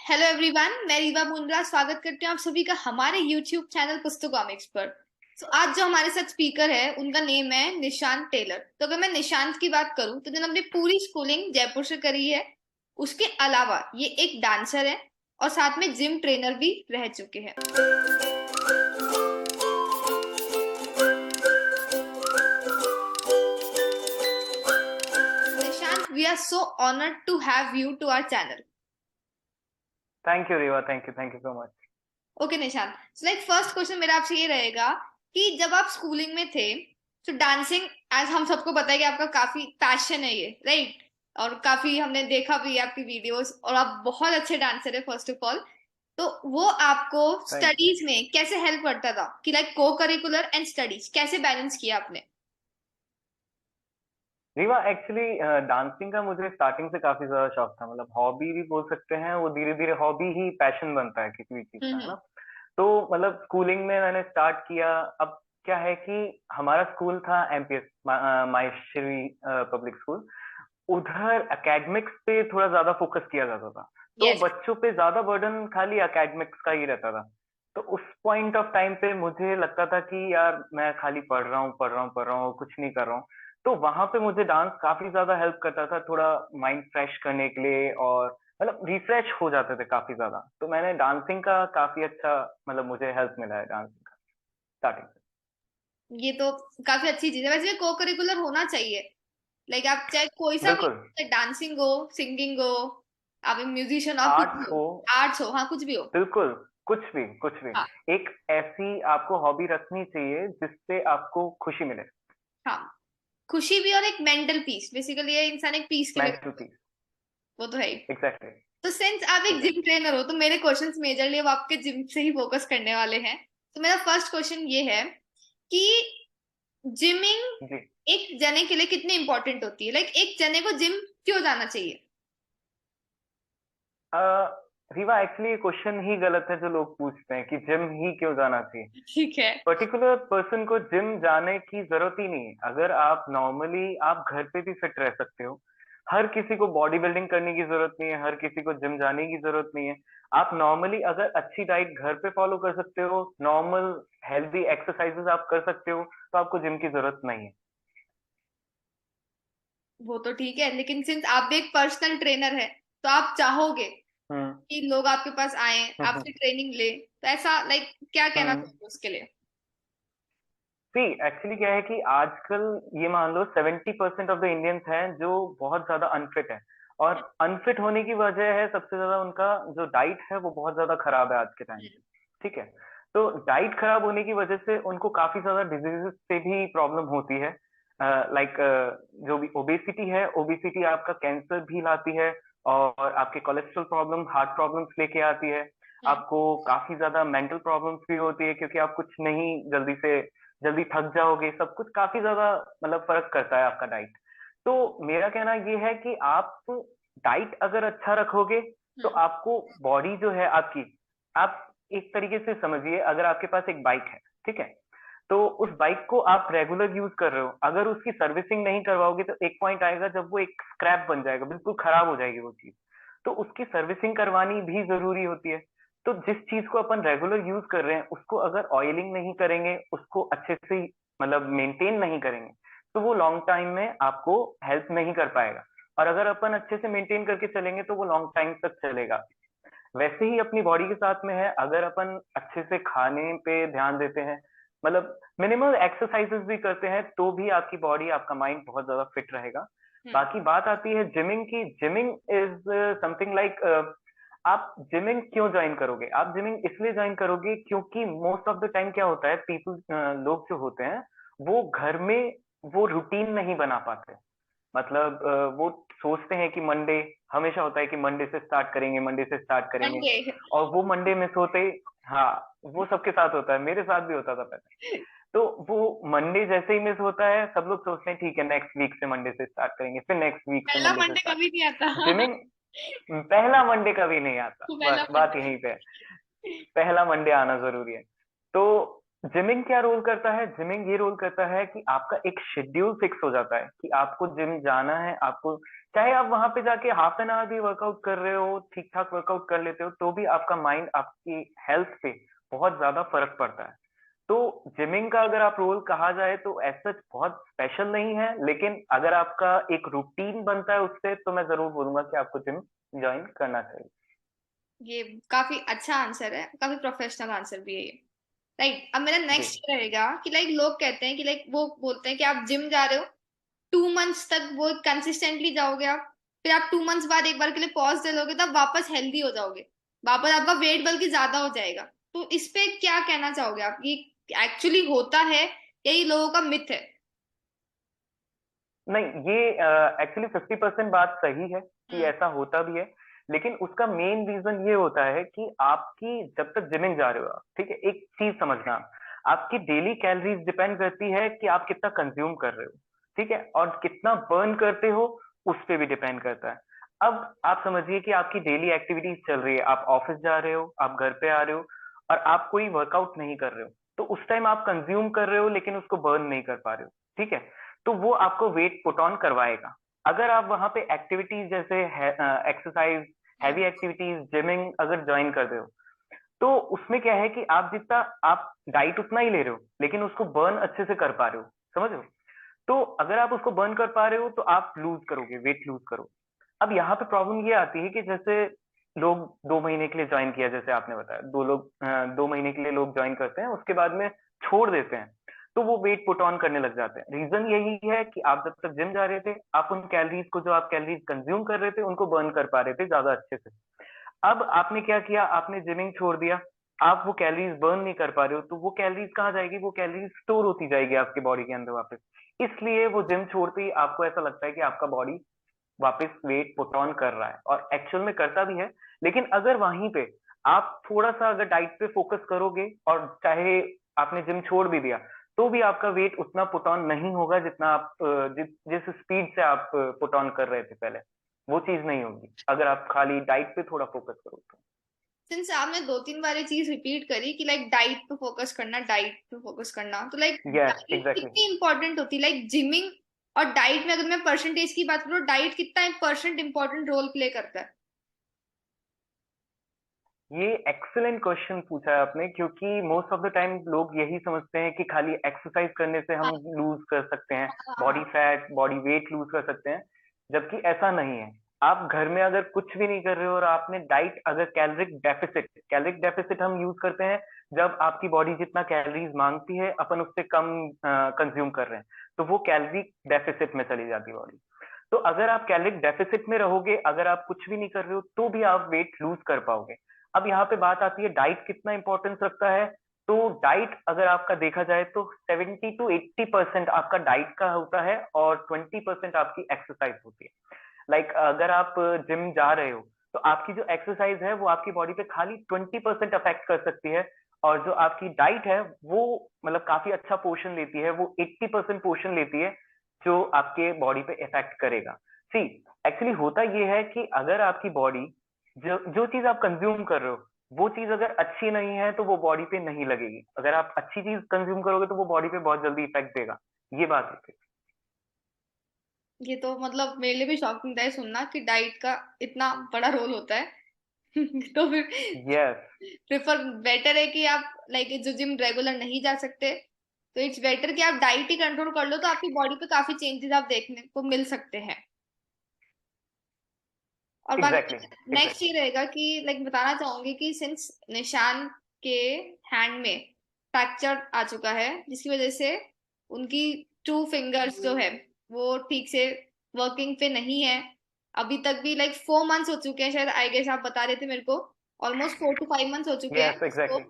Hello everyone, मैं रीवा मुंद्रा स्वागत करती हूँ आप सभी का हमारे यूट्यूब चैनल पुस्तक कॉमिक्स पर। तो आज जो हमारे साथ स्पीकर है उनका नेम है निशांत टेलर। तो अगर मैं निशांत की बात करूँ तो जिन्होंने अपनी पूरी स्कूलिंग जयपुर से करी है, उसके अलावा ये एक डांसर है और साथ में जिम ट्रेनर भी रह चुके हैं। Nishant, we are so honoured to have you to our channel. Thank you Reeva, thank you so much. Okay Nishant, so like first question मेरा आपसे ये रहेगा कि जब आप स्कूलिंग में थे तो डांसिंग, एज हम सबको पता है कि आपका काफी पैशन है ये, राइट? और काफी हमने देखा भी है आपकी वीडियोस, और आप बहुत अच्छे डांसर है फर्स्ट ऑफ ऑल। तो वो आपको थैंक यू स्टडीज में कैसे हेल्प करता था कि लाइक को करिकुलर एंड स्टडीज कैसे बैलेंस किया आपने? रीवा। एक्चुअली डांसिंग का मुझे स्टार्टिंग से काफी ज्यादा शौक था, मतलब हॉबी भी बोल सकते हैं। वो धीरे धीरे हॉबी ही पैशन बनता है किसी भी चीज का, है हम्म। ना। तो मतलब स्कूलिंग में मैंने स्टार्ट किया। अब क्या है कि हमारा स्कूल था एमपीएस माहेश्वरी पब्लिक स्कूल। उधर एकेडमिक्स पे थोड़ा ज्यादा फोकस किया जाता था। तो यस। बच्चों पे ज्यादा बर्डन खाली एकेडमिक्स का ही रहता था। तो उस पॉइंट ऑफ टाइम पे मुझे लगता था कि यार मैं खाली पढ़ रहा हूँ, कुछ नहीं कर रहा हूँ। तो वहां पे मुझे डांस काफी ज्यादा हेल्प करता था, थोड़ा माइंड फ्रेश करने के लिए, और मतलब रिफ्रेश हो जाते थे काफी ज्यादा। तो मैंने डांसिंग का काफी अच्छा, मतलब मुझे हेल्प मिला है डांसिंग का स्टार्टिंग से। ये तो काफी अच्छी चीज है, वैसे को करिकुलर होना चाहिए। लाइक आप चाहे कोई सा भी, बिल्कुल। डांसिंग हो, सिंगिंग हो, आप एक म्यूजिशियन हो, आप कुछ भी आर्ट्स हो, हो। आर्ट्स हो, हाँ कुछ भी हो। बिल्कुल। कुछ भी। हाँ। एक ऐसी आपको हॉबी रखनी चाहिए जिससे आपको खुशी मिले। हाँ, खुशी भी और एक मेंटल पीस, बेसिकली ये इंसान एक पीस के लिए मेंटल करता है। पीस। वो तो है ही। एग्जैक्टली। तो सिंस आप एक जिम एग्जैक्टली। ट्रेनर हो तो मेरे क्वेश्चंस मेजरली अब आपके जिम से ही फोकस करने वाले हैं। तो मेरा फर्स्ट क्वेश्चन ये है कि जिमिंग जी। एक जने के लिए कितनी इंपॉर्टेंट होती है? लाइक एक जने को जिम क्यों जाना चाहिए? रीवा, एक्चुअली ये क्वेश्चन ही गलत है जो लोग पूछते हैं कि जिम ही क्यों जाना चाहिए। ठीक है। पर्टिकुलर पर्सन को जिम जाने की जरूरत ही नहीं है। अगर आप नॉर्मली आप घर पे भी फिट रह सकते हो। हर किसी को बॉडी बिल्डिंग करने की जरूरत नहीं है, हर किसी को जिम जाने की जरूरत नहीं है। आप नॉर्मली अगर अच्छी डाइट घर पे फॉलो कर सकते हो, नॉर्मल हेल्दी एक्सरसाइजेस आप कर सकते हो, तो आपको जिम की जरूरत नहीं है। वो तो ठीक है, लेकिन सिंस आप भी एक पर्सनल ट्रेनर है तो आप चाहोगे हम्म। कि लोग आपके पास आए, हम्म। आपसे ट्रेनिंग ले, तो ऐसा लाइक क्या कहना हम्म। चाहोगे उसके लिए? सी एक्चुअली क्या है कि आजकल ये मान लो 70% ऑफ द इंडियंस हैं जो बहुत ज्यादा अनफिट है। और अनफिट होने की वजह है सबसे ज्यादा उनका जो डाइट है वो बहुत ज्यादा खराब है आज के टाइम पे। ठीक है। तो डाइट खराब होने की वजह से उनको काफी ज्यादा डिजीजेस से भी प्रॉब्लम होती है। लाइक जो भी ओबेसिटी है, ओबेसिटी आपका कैंसर भी लाती है, और आपके कोलेस्ट्रॉल प्रॉब्लम, हार्ट प्रॉब्लम्स लेके आती है। हम्म। आपको काफी ज्यादा मेंटल प्रॉब्लम्स भी होती है, क्योंकि आप कुछ नहीं, जल्दी थक जाओगे, सब कुछ काफी ज्यादा मतलब फर्क करता है आपका डाइट। तो मेरा कहना ये है कि आप डाइट अगर अच्छा रखोगे तो हम्म। आपको बॉडी जो है आपकी, आप एक तरीके से समझिए, अगर आपके पास एक बाइक है, ठीक है, तो उस बाइक को आप रेगुलर यूज कर रहे हो, अगर उसकी सर्विसिंग नहीं करवाओगे तो एक पॉइंट आएगा जब वो एक स्क्रैप बन जाएगा, बिल्कुल खराब हो जाएगी वो चीज। तो उसकी सर्विसिंग करवानी भी जरूरी होती है। तो जिस चीज को अपन रेगुलर यूज कर रहे हैं उसको अगर ऑयलिंग नहीं करेंगे, उसको अच्छे से मतलब मेंटेन नहीं करेंगे, तो वो लॉन्ग टाइम में आपको हेल्प नहीं कर पाएगा। और अगर अपन अच्छे से मेंटेन करके चलेंगे तो वो लॉन्ग टाइम तक चलेगा। वैसे ही अपनी बॉडी के साथ में है, अगर अपन अच्छे से खाने पे ध्यान देते हैं, मतलब मिनिमल एक्सरसाइजेस भी करते हैं, तो भी आपकी बॉडी, आपका माइंड बहुत ज्यादा फिट रहेगा। हम्म। बाकी बात आती है जिमिंग की। जिमिंग इज समथिंग लाइक, आप जिमिंग क्यों ज्वाइन करोगे? आप जिमिंग इसलिए ज्वाइन करोगे क्योंकि मोस्ट ऑफ द टाइम क्या होता है, पीपल, लोग जो होते हैं वो घर में वो रूटीन नहीं बना पाते। मतलब वो सोचते हैं कि मंडे, हमेशा होता है कि मंडे से स्टार्ट करेंगे, मंडे से स्टार्ट करेंगे, मंडे। और वो मंडे में सोते ही, हाँ, वो सबके साथ होता है, मेरे साथ भी होता था पहले। तो वो मंडे जैसे ही मिस होता है, सब लोग सोचते हैं ठीक है नेक्स्ट वीक से मंडे से स्टार्ट करेंगे, फिर नेक्स्ट वीक से पहला मंडे से मंडे स्टार्ट। कभी नहीं आता। जिमिंग पहला मंडे कभी नहीं आता, तो पहला बस बात मंडे। यहीं पे है। पहला मंडे आना जरूरी है। तो जिमिंग क्या रोल करता है? जिमिंग ये रोल करता है कि आपका एक शेड्यूल फिक्स हो जाता है कि आपको जिम जाना है। आपको चाहे आप वहां पे जाके हाफ एन आवर भी वर्कआउट कर रहे हो, ठीक ठाक वर्कआउट कर लेते हो, तो भी आपका माइंड, आपकी हेल्थ पे बहुत ज्यादा फर्क पड़ता है। तो जिमिंग का अगर आप रोल कहा जाए तो ऐसा बहुत स्पेशल नहीं है, लेकिन अगर आपका एक रूटीन बनता है उससे, तो मैं जरूर बोलूंगा कि आपको जिम ज्वाइन करना चाहिए। ये काफी अच्छा आंसर है, काफी प्रोफेशनल आंसर भी है ये। राइट, अब मेरा जी। नेक्स्ट रहेगा कि लाइक लोग कहते हैं कि लाइक वो बोलते हैं कि आप जिम जा रहे हो, 2 मंथ्स तक वो कंसिस्टेंटली जाओगे आप, फिर आप 2 मंथ्स बाद एक बार के लिए पॉज ले लोगे, तब वापस हेल्दी हो जाओगे, वापस आपका वेट बल्कि ज्यादा हो जाएगा। तो इस पे क्या कहना चाहोगे आप, ये एक्चुअली होता है या ये लोगों का मिथ है? नहीं, ये एक्चुअली 50% बात सही है कि हम्म। ऐसा होता भी है। लेकिन उसका मेन रीजन ये होता है कि आपकी जब तक जिमिंग जा रहे हो आप, ठीक है, एक चीज समझना, आपकी डेली कैलोरीज डिपेंड करती है कि आप कितना कंज्यूम कर रहे हो, ठीक है, और कितना बर्न करते हो उस पे भी डिपेंड करता है। अब आप समझिए कि आपकी डेली एक्टिविटीज चल रही है, आप ऑफिस जा रहे हो, आप घर पे आ रहे हो, और आप कोई वर्कआउट नहीं कर रहे हो, तो उस टाइम आप कंज्यूम कर रहे हो लेकिन उसको बर्न नहीं कर पा रहे हो, ठीक है, तो वो आपको वेट पुट ऑन करवाएगा। अगर आप वहां पे एक्टिविटीज जैसे एक्सरसाइज, हैवी एक्टिविटीज, जिमिंग अगर ज्वाइन कर रहे हो, तो उसमें क्या है कि आप जितना आप डाइट उतना ही ले रहे हो लेकिन उसको बर्न अच्छे से कर पा रहे हो, समझ रहे हो? तो अगर आप उसको बर्न कर पा रहे हो तो आप लूज करोगे, वेट लूज करो। अब यहाँ पे प्रॉब्लम ये आती है कि जैसे लोग 2 महीने के लिए ज्वाइन किया, जैसे आपने बताया, 2 महीने के लिए लोग ज्वाइन करते हैं, उसके बाद में छोड़ देते हैं, तो वो वेट पुट ऑन करने लग जाते हैं। रीजन यही है कि आप जब तक जिम जा रहे थे, आप उन कैलोरीज को, जो आप कैलोरीज कंज्यूम कर रहे थे, उनको बर्न कर पा रहे थे ज्यादा अच्छे से। अब आपने क्या किया, आपने जिमिंग छोड़ दिया, आप वो कैलोरीज बर्न नहीं कर पा रहे हो, तो वो कैलोरीज कहाँ जाएगी? वो कैलोरीज स्टोर होती जाएगी आपकी बॉडी के अंदर वापस। इसलिए वो जिम छोड़ते ही आपको ऐसा लगता है कि आपका बॉडी वापस वेट पुट ऑन कर रहा है, और एक्चुअल में करता भी है। लेकिन अगर वहीं पे आप थोड़ा सा अगर डाइट पे फोकस करोगे, और चाहे आपने जिम छोड़ भी दिया, तो भी आपका वेट उतना पुट ऑन नहीं होगा जितना आप जिस स्पीड से आप पुट ऑन कर रहे थे पहले, वो चीज नहीं होगी अगर आप खाली डाइट पे थोड़ा फोकस करो तो। सिंस आपने 2-3 बार ये चीज रिपीट करी कि लाइक डाइट पे फोकस करना, डाइट पे फोकस करना, तो लाइक यस, डाइट एग्जैक्टली। कितनी इंपॉर्टेंट होती है? लाइक जिमिंग और डाइट में अगर मैं परसेंटेज की बात करूँ, डाइट कितना एक परसेंट इंपॉर्टेंट रोल प्ले करता है? ये एक्सीलेंट क्वेश्चन पूछा है आपने, क्योंकि मोस्ट ऑफ द टाइम लोग यही समझते हैं कि खाली एक्सरसाइज करने से हम हाँ लूज कर सकते हैं हाँ बॉडी हाँ। फैट, बॉडी वेट लूज कर सकते हैं, जबकि ऐसा नहीं है। आप घर में अगर कुछ भी नहीं कर रहे हो और आपने डाइट, अगर कैलोरिक डेफिसिट हम यूज करते हैं जब आपकी बॉडी जितना कैलोरीज मांगती है अपन उससे कम कंज्यूम कर रहे हैं, तो वो कैलोरी डेफिसिट में चली जाती है बॉडी। तो अगर आप कैलोरिक डेफिसिट में रहोगे, अगर आप कुछ भी नहीं कर रहे हो, तो भी आप वेट लूज कर पाओगे। अब यहाँ पे बात आती है डाइट कितना इंपॉर्टेंस रखता है। तो डाइट अगर आपका देखा जाए तो 70 to 80% आपका डाइट का होता है, और 20% आपकी एक्सरसाइज होती है। अगर आप जिम जा रहे हो, तो आपकी जो एक्सरसाइज है वो आपकी बॉडी पे खाली 20% अफेक्ट कर सकती है, और जो आपकी डाइट है वो मतलब काफी अच्छा पोर्शन लेती है, वो 80% पोर्शन लेती है, जो आपके बॉडी पे इफेक्ट करेगा। सी, एक्चुअली होता ये है कि अगर आपकी बॉडी, जो जो चीज आप कंज्यूम कर रहे हो, वो चीज अगर अच्छी नहीं है तो वो बॉडी पे नहीं लगेगी। अगर आप अच्छी चीज कंज्यूम करोगे तो वो बॉडी पे बहुत जल्दी इफेक्ट देगा। ये बात है। ये तो मतलब मेरे लिए भी शॉकिंग था ये सुनना कि डाइट का इतना बड़ा रोल होता है। तो फिर यस, प्रेफर बेटर है कि आप लाइक जो जिम रेगुलर नहीं जा सकते, तो इट्स बेटर कि आप डाइट ही कंट्रोल कर लो, तो आपकी बॉडी पे काफी चेंजेस आप देखने को मिल सकते हैं। और बाकी एग्जैक्टली, नेक्स्ट एग्जैक्टली। ये रहेगा कि लाइक बताना चाहूंगी कि सिंस निशान के हैंड में फ्रैक्चर आ चुका है, जिसकी वजह से उनकी 2 फिंगर्स जो है वो ठीक से वर्किंग पे नहीं है अभी तक भी। लाइक 4 मंथ्स हो चुके हैं शायद, आई गेस आप बता रहे थे मेरे को, ऑलमोस्ट 4 to 5 मंथ्स हो चुके हैं यस, तो। एग्जैक्टली।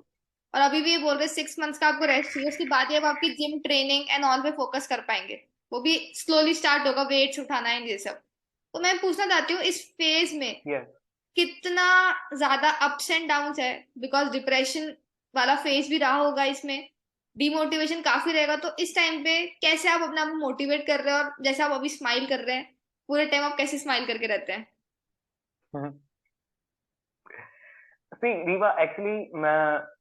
और अभी भी ये बोल रहे 6 मंथ्स का आपको रेस्ट चाहिए, उसके बाद ही आप आपकी जिम ट्रेनिंग एंड ऑल पे फोकस कर पाएंगे। वो भी स्लोली स्टार्ट होगा, वेट्स उठाना है ये सब। तो मैं पूछना चाहती हूँ इस फेज में यस। कितना ज्यादा अप्स एंड डाउन्स है, बिकॉज डिप्रेशन वाला फेज भी रहा होगा इसमें, डिमोटिवेशन काफी रहेगा, तो इस टाइम पे कैसे आप अपने आप को मोटिवेट कर रहे हैं, और जैसे आप अभी स्माइल कर रहे हैं पूरे टाइम, आप कैसे स्माइल करके रहते हैं? सी रीवा, एक्चुअली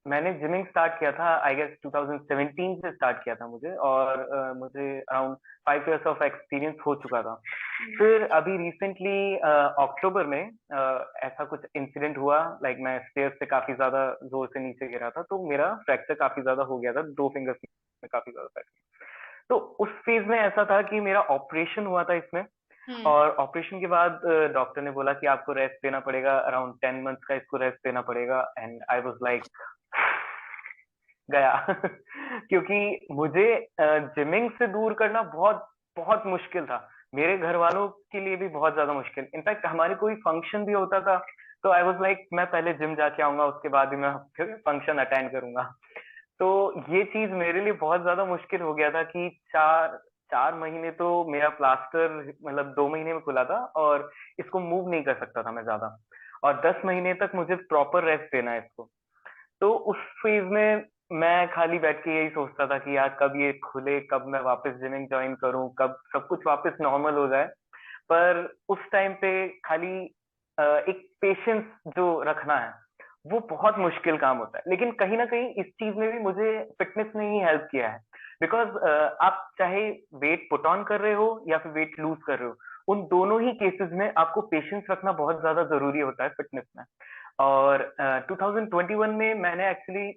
मैंने जिमिंग स्टार्ट किया था आई गेस 2017 से स्टार्ट किया था मुझे, और मुझे अराउंड 5 years ऑफ एक्सपीरियंस हो चुका था। फिर अभी रिसेंटली अक्टूबर में ऐसा कुछ इंसिडेंट हुआ, लाइक मैं स्टेयर्स से काफी ज्यादा जोर से नीचे गिरा था, तो मेरा फ्रैक्चर काफी ज्यादा हो गया था, 2 फिंगर्स में काफी ज्यादा फ्रैक्चर। तो उस फेज में ऐसा था कि मेरा ऑपरेशन हुआ था इसमें, हम्म। और ऑपरेशन के बाद डॉक्टर ने बोला कि आपको रेस्ट देना पड़ेगा, अराउंड 10 months का इसको रेस्ट देना पड़ेगा, एंड आई वाज लाइक गया क्योंकि मुझे जिमिंग से दूर करना बहुत बहुत मुश्किल था, मेरे घर वालों के लिए भी बहुत ज्यादा मुश्किल। इनफैक्ट हमारे कोई फंक्शन भी होता था तो आई वाज लाइक मैं पहले जिम जाके आऊंगा, उसके बाद ही मैं फंक्शन अटेंड करूंगा। तो ये चीज मेरे लिए बहुत ज्यादा मुश्किल हो गया था कि 4 4 महीने तो मेरा प्लास्टर मतलब 2 महीने में खुला था, और इसको मूव नहीं कर सकता था मैं ज्यादा, और 10 महीने तक मुझे प्रॉपर रेस्ट देना है इसको। तो उस फेज में मैं खाली बैठ के यही सोचता था कि यार कब ये खुले, कब मैं वापस जिमिंग ज्वाइन करूं, कब सब कुछ वापस नॉर्मल हो जाए। पर उस टाइम पे खाली एक पेशेंस जो रखना है वो बहुत मुश्किल काम होता है, लेकिन कहीं ना कहीं इस चीज में भी मुझे फिटनेस ने ही हेल्प किया है। बिकॉज आप चाहे वेट पुट ऑन कर रहे हो या फिर वेट लूज कर रहे हो, उन दोनों ही केसेस में आपको पेशेंस रखना बहुत ज्यादा जरूरी होता है फिटनेस में। और 2021 में मैंने एक्चुअली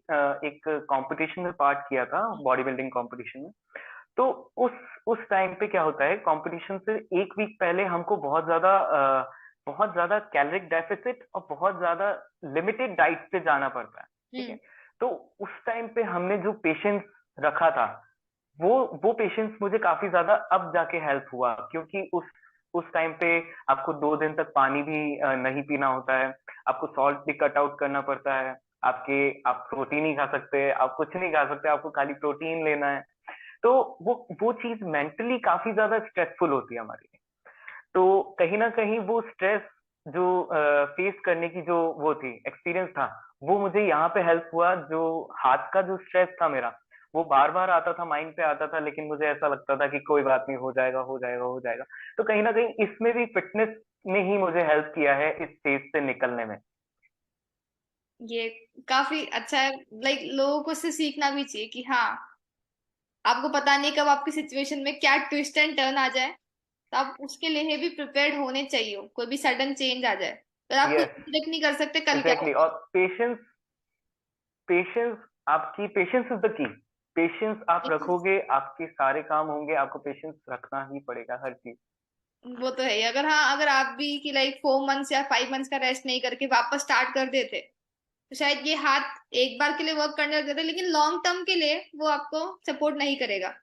एक कंपटीशन में पार्ट किया था, बॉडी बिल्डिंग कॉम्पिटिशन में। तो उस टाइम पे क्या होता है, कंपटीशन से एक वीक पहले हमको बहुत ज्यादा कैलोरिक डेफिसिट और बहुत ज्यादा लिमिटेड डाइट पे जाना पड़ता है, ठीक है। तो उस टाइम पे हमने जो पेशेंस रखा था, वो पेशेंस मुझे काफी ज्यादा अब जाके हेल्प हुआ, क्योंकि उस टाइम पे आपको 2 दिन तक पानी भी नहीं पीना होता है, आपको सॉल्ट भी कट आउट करना पड़ता है, आप प्रोटीन नहीं खा सकते, आप कुछ नहीं खा सकते, आपको खाली प्रोटीन लेना है। तो वो चीज मेंटली काफी ज्यादा स्ट्रेसफुल होती है हमारे लिए। तो कहीं ना कहीं वो स्ट्रेस जो फेस करने की जो वो थी एक्सपीरियंस था, वो मुझे यहाँ पे हेल्प हुआ। जो हाथ का जो स्ट्रेस था मेरा, वो बार बार आता था, माइंड पे आता था, लेकिन मुझे ऐसा लगता था कि कोई बात नहीं, हो जाएगा हो जाएगा हो जाएगा। तो कहीं ना कहीं इसमें भी फिटनेस ने ही मुझे हेल्प किया है इस स्टेज से निकलने में। ये काफी अच्छा है। लाइक लोगों को इससे सीखना भी चाहिए कि हाँ, आपको पता नहीं कब आपकी सिचुएशन में क्या ट्विस्ट एंड टर्न आ जाए, तो आप उसके लिए भी प्रिपेयर्ड होने चाहिए, कोई भी सडन चेंज आ जाए तो आप कुछ यस, प्रिडिक्ट नहीं कर सकते कल क्या एग्जैक्टली। होगा। और पेशेंस पेशेंस आपकी patience is the key. Patience आप रखोगे, आपके सारे काम होंगे, आपको पेशेंस रखना ही पड़ेगा हर चीज। वो तो है ही। अगर हाँ, अगर आप भी कि लाइक 4 मंथ्स या 5 मंथ्स का रेस्ट नहीं करके वापस स्टार्ट कर देते, तो शायद ये हाथ एक बार के लिए वर्क करने लग जाता, लेकिन लॉन्ग टर्म के लिए वो आपको सपोर्ट नहीं करेगा।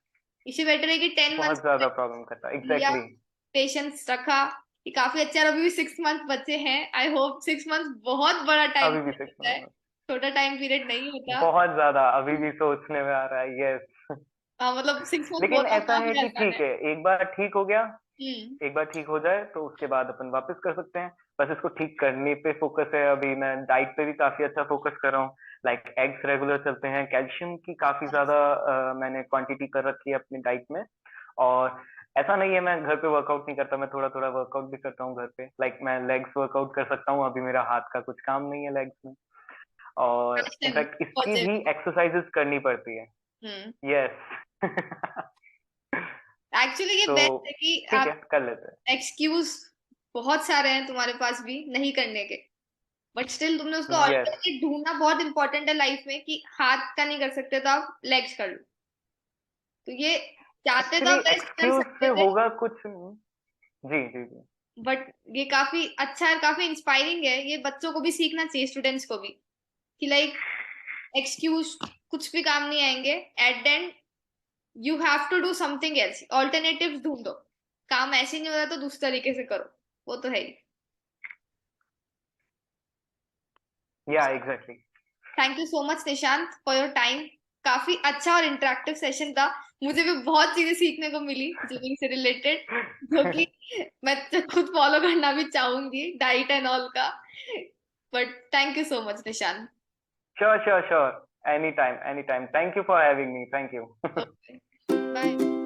इससे बेटर है कि 10 मंथ्स बहुत ज्यादा प्रॉब्लम करता है, लिया, एग्जैक्टली। पेशेंस रखा। ये काफी अच्छा है। और अभी भी 6 मंथ बचे हैं। आई होप 6 मंथ बहुत बड़ा टाइम अभी भी होता है, 6 months छोटा टाइम पीरियड नहीं होता। बहुत ज्यादा अभी भी सोचने में आ रहा है, यस। हाँ, मतलब 6 मंथ लेकिन बोलना ऐसा है काफी कि आसान ठीक है। है, एक बार ठीक हो गया, हम्म। एक बार ठीक हो जाए तो उसके बाद अपन वापस कर सकते हैं। बस इसको ठीक करने पे फोकस है। अभी मैं डाइट पे भी काफी अच्छा फोकस कर रहा हूँ, लाइक एग्स रेगुलर चलते हैं, कैल्शियम की काफी ज्यादा मैंने क्वांटिटी कर रखी है अपनी डाइट में। और ऐसा नहीं है मैं घर पे वर्कआउट नहीं करता, मैं थोड़ा थोड़ा वर्कआउट भी करता हूँ घर पे, लाइक मैं लेग्स वर्कआउट कर सकता हूँ, अभी मेरा हाथ का कुछ काम नहीं है लेग्स में। और इनफैक्ट इसकी भी पॉजिटिव। एक्सरसाइजेस करनी पड़ती है। हम्म। यस एक्चुअली ये तो बेस्ट है कि ठीक है, आप, कर लेते हैं। एक्सक्यूज बहुत सारे हैं तुम्हारे पास भी नहीं करने के, बट स्टिल तुमने उसका यस, ऑल्टरनेट ढूंढना बहुत इंपॉर्टेंट है लाइफ में, कि हाथ का नहीं कर सकते तो आप लेग्स कर लो। तो ये चाहते तो एक्चुअली आप रेस्ट कर एक्सक्यूज से सकते थे, होगा कुछ नहीं। जी जी जी। बट ये काफी अच्छा है, काफी इंस्पायरिंग है। ये बच्चों को भी सीखना चाहिए, स्टूडेंट्स को भी, कि लाइक एक्सक्यूज कुछ भी काम नहीं आएंगे। At the end you have to do something else, alternative ढूंढो। काम ऐसे नहीं हो रहा तो दूसरे तरीके से करो, वो तो है ही। या exactly. Thank you so much Nishant for your time. काफी अच्छा और इंटरेक्टिव सेशन था। मुझे भी बहुत चीजें सीखने को मिली जिमिंग से रिलेटेड, जो कि मैं तो खुद फॉलो करना भी चाहूंगी, डाइट एंड ऑल का। But thank you so much Nishant. Sure sure sure, any time any time, thank you for having me, thank you okay, bye.